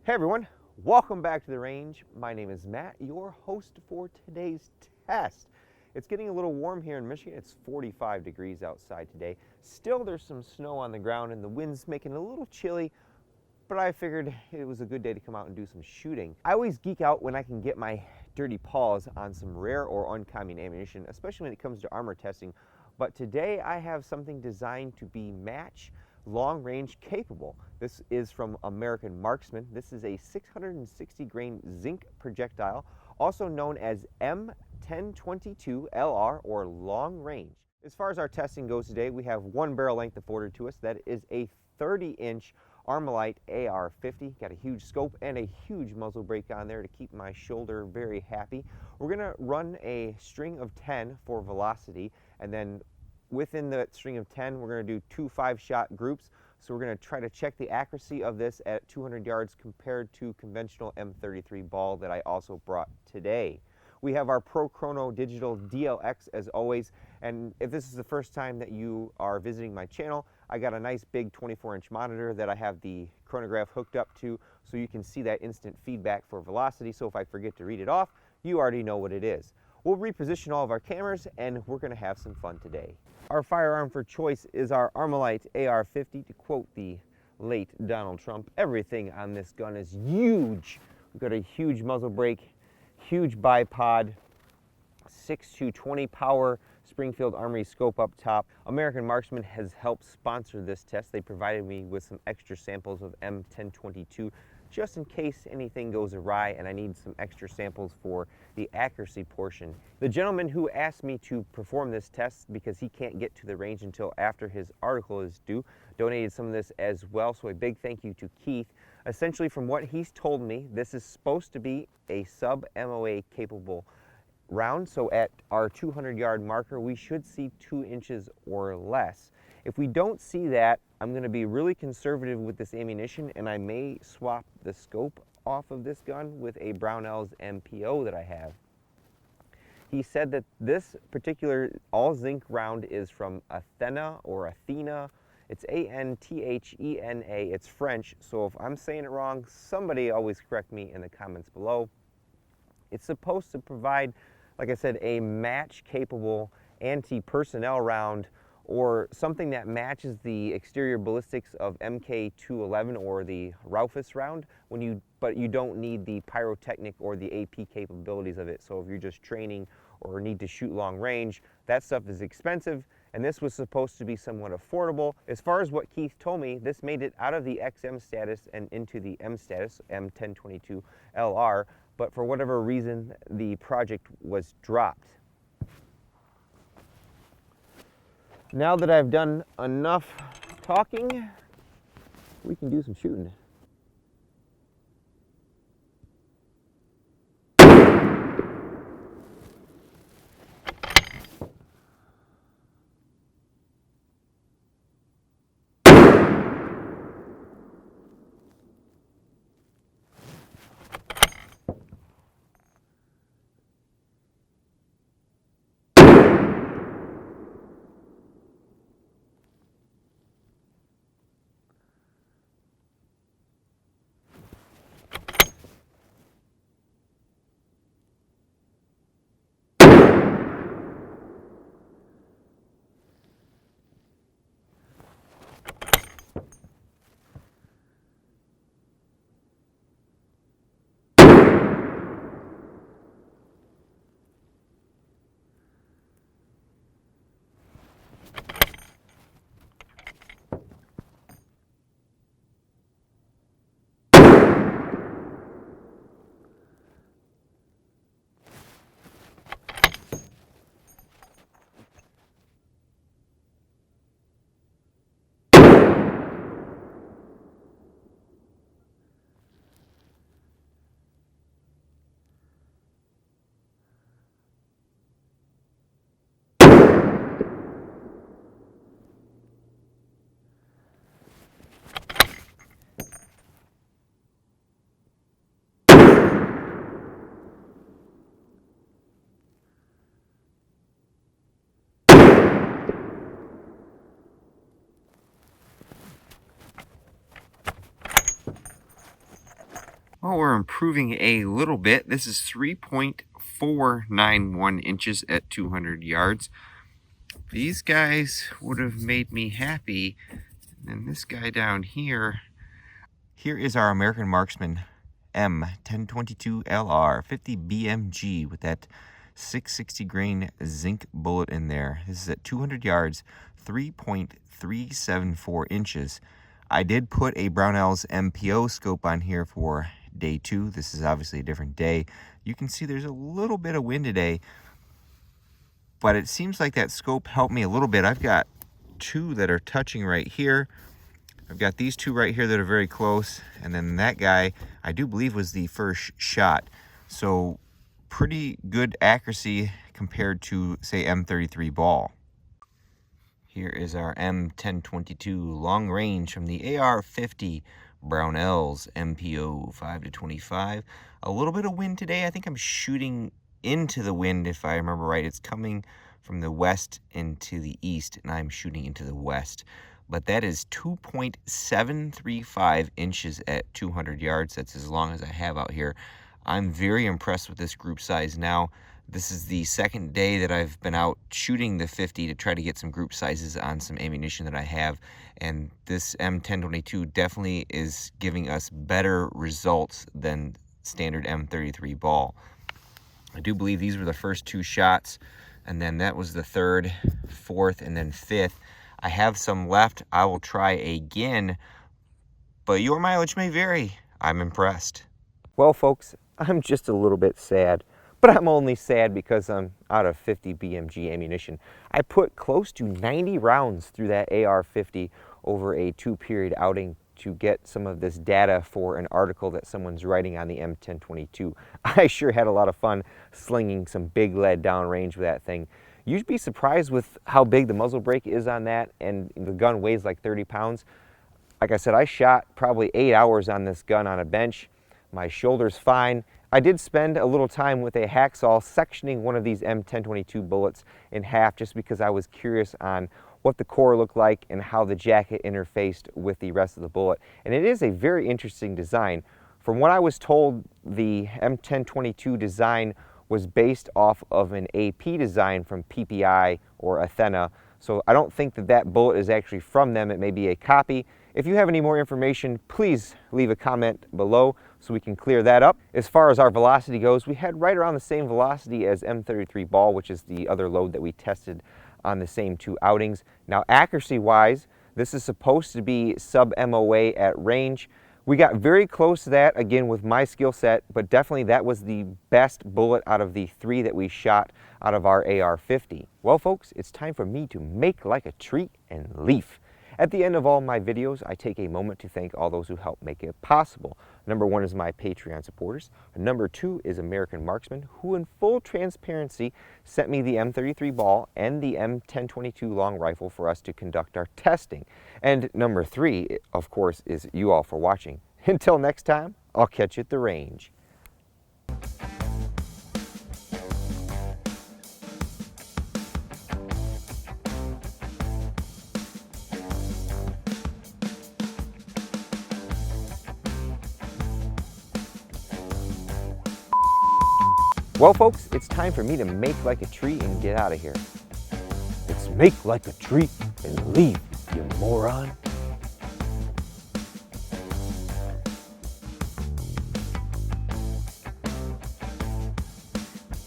Hey everyone, welcome back to the range. My name is Matt, your host for today's test. It's getting a little warm here in Michigan. It's 45 degrees outside today. Still, there's some snow on the ground and the wind's making it a little chilly, but I figured it was a good day to come out and do some shooting. I always geek out when I can get my dirty paws on some rare or uncommon ammunition, especially when it comes to armor testing. But today I have something designed to be match long range capable. This is from American Marksman. This is a 660 grain zinc projectile, also known as M1022 LR or long range. As far as our testing goes today, we have one barrel length afforded to us. That is a 30-inch Armalite AR-50. Got a huge scope and a huge muzzle brake on there to keep my shoulder very happy. We're gonna run a string of 10 for velocity, and then within the string of 10, we're going to do 2 5-shot groups. So we're going to try to check the accuracy of this at 200 yards compared to conventional M33 ball that I also brought today. We have our Pro Chrono Digital DLX as always, and if this is the first time that you are visiting my channel, I got a nice big 24-inch monitor that I have the chronograph hooked up to so you can see that instant feedback for velocity. So if I forget to read it off, you already know what it is. We'll reposition all of our cameras and we're going to have some fun today. Our firearm for choice is our Armalite AR-50. To quote the late Donald Trump, everything on this gun is huge. We've got a huge muzzle brake, huge bipod, 6-20 power Springfield Armory scope up top. American Marksman has helped sponsor this test. They provided me with some extra samples of M1022 just in case anything goes awry and I need some extra samples for the accuracy portion. The gentleman who asked me to perform this test because he can't get to the range until after his article is due donated some of this as well, so a big thank you to Keith. Essentially, from what he's told me, this is supposed to be a sub-MOA capable round, so at our 200-yard marker we should see 2 inches or less. If we don't see that, I'm going to be really conservative with this ammunition and I may swap the scope off of this gun with a Brownell's MPO that I have. He said that this particular all zinc round is from Athena or Athena. It's A-N-T-H-E-N-A. It's French, so if I'm saying it wrong, somebody always correct me in the comments below. It's supposed to provide, like I said, a match-capable anti-personnel round or something that matches the exterior ballistics of MK211 or the Raufoss round, but you don't need the pyrotechnic or the AP capabilities of it. So if you're just training or need to shoot long range, that stuff is expensive, and this was supposed to be somewhat affordable. As far as what Keith told me, this made it out of the XM status and into the M status, M1022 LR, but for whatever reason, the project was dropped. Now that I've done enough talking, we can do some shooting. Well, we're improving a little bit. This is 3.491 inches at 200 yards. These guys would have made me happy. And this guy down here, here is our American Marksman M1022 LR 50 BMG with that 660 grain zinc bullet in there. This is at 200 yards, 3.374 inches. I did put a Brownell's MPO scope on here for day 2. This is obviously a different day. You can see there's a little bit of wind today, but it seems like that scope helped me a little bit. I've got 2 that are touching right here. I've got these 2 right here that are very close, and then that guy I do believe was the first shot. So pretty good accuracy compared to, say, M33 ball. Here is our M1022 long range from the AR-50 Brownell's MPO 5-25. A little bit of wind today. I think I'm shooting into the wind, if I remember right. It's coming from the west into the east, and I'm shooting into the west. But that is 2.735 inches at 200 yards. That's as long as I have out here. I'm very impressed with this group size now. This is the second day that I've been out shooting the 50 to try to get some group sizes on some ammunition that I have. And this M1022 definitely is giving us better results than standard M33 ball. I do believe these were the first 2 shots, and then that was the 3rd, 4th, and then 5th. I have some left. I will try again, but your mileage may vary. I'm impressed. Well, folks, I'm just a little bit sad, but I'm only sad because I'm out of 50 BMG ammunition. I put close to 90 rounds through that AR-50 over a 2-period outing to get some of this data for an article that someone's writing on the M1022. I sure had a lot of fun slinging some big lead downrange with that thing. You'd be surprised with how big the muzzle brake is on that, and the gun weighs like 30 pounds. Like I said, I shot probably 8 hours on this gun on a bench. My shoulder's fine. I did spend a little time with a hacksaw sectioning one of these M1022 bullets in half just because I was curious on what the core looked like and how the jacket interfaced with the rest of the bullet. And it is a very interesting design. From what I was told, the M1022 design was based off of an AP design from PPI or Athena. So I don't think that that bullet is actually from them. It may be a copy. If you have any more information, please leave a comment below so we can clear that up. As far as our velocity goes, we had right around the same velocity as M33 ball, which is the other load that we tested on the same 2 outings. Now, accuracy-wise, this is supposed to be sub-MOA at range. We got very close to that, again, with my skill set, but definitely that was the best bullet out of the 3 that we shot out of our AR-50. Well, folks, it's time for me to make like a tree and leave. At the end of all my videos, I take a moment to thank all those who help make it possible. Number 1 is my Patreon supporters. Number 2 is American Marksman, who in full transparency sent me the M33 ball and the M1022 long rifle for us to conduct our testing. And number 3, of course, is you all for watching. Until next time, I'll catch you at the range. Well, folks, it's time for me to make like a tree and get out of here. It's make like a tree and leave, you moron.